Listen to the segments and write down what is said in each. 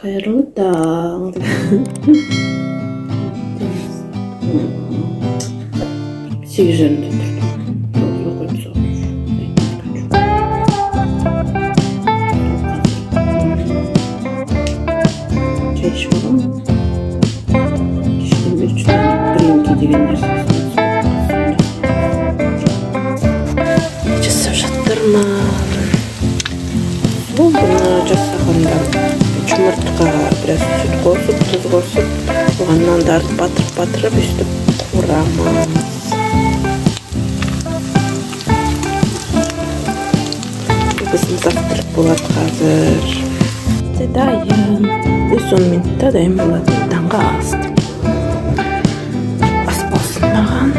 Қайырлы таң. Сегіз жарымда тұрдым. Чай ішіп аламын. Кешеден бері гренки деген нәрсесін жасап жатырмын. Бұл бұны жасағанда жұмыртқа біраз сүт қосып, тұз қосып, оған нандарды батырып өстіп қуырамыз. Біздің завтрак болады қазір. Дайын. 10 минутта дайын болады. Таңғы ас. Ас болсын маған.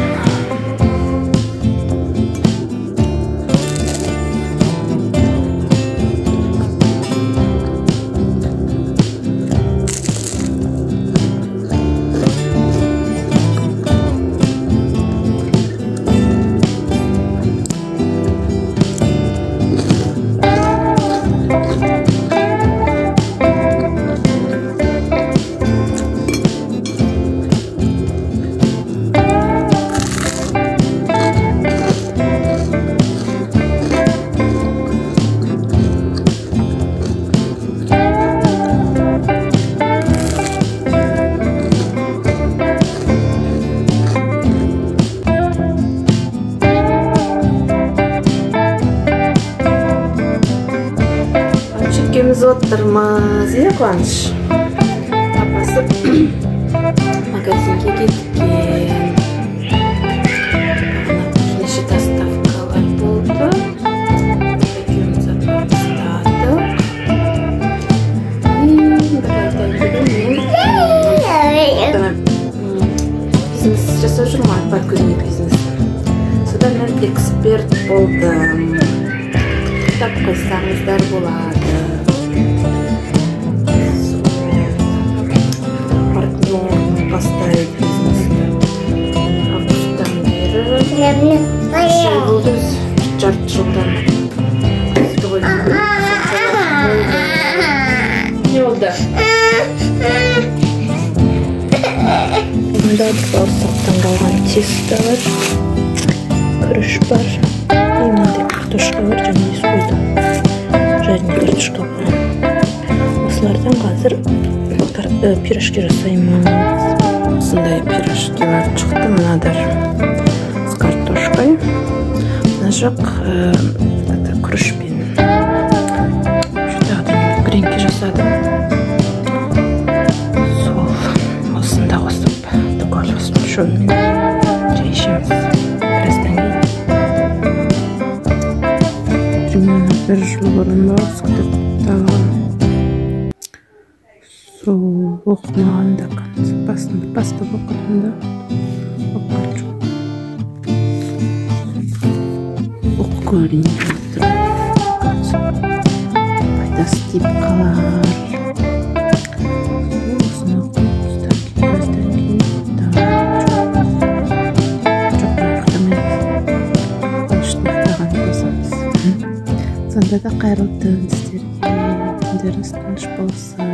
Отырмыз, Қуаныш. Апасы магазинге кеткен. Неше доставкалар болды. Екеуміз апарыстадық. Бір айдан кейін мен бизнес жасап жүрмін, бар көзіне бизнес. Содан мен эксперт болдым. Кітап қойсаңыздар болады. Поставить бизнесті. Августтан бері. Жыл болды, жарты жылдан. Не oldu? Бұнда бауырсақтан қалған тесто бар. Күріш бар. Менде картошка бар, және ес қойдым. Жареный картошка бар. Осылардан қазір пирожки жасаймыз. Осындай пирожкилар шықты, мынадар с картошкой. Мына жақ күрішпен. Жүдағыдан гренки жасадым. Сол осында қосып, доғалғыз пішонмен жай ішеміз. Біраздан кейін. Примерно бір жыл бұрын күтіп тағам. Оқымағанда бастап оқыдым да оқыған жоқ. Оқы көрейін деп пайдасы тиіп қалар. Осыны оқымыздан біраздан кейін жоқ ұйықтамайды. Қуаныштың ұйықтағанын қосамыз. Сонда да қайырлы таң сіздерге. Күндеріңіз тыныш болсын.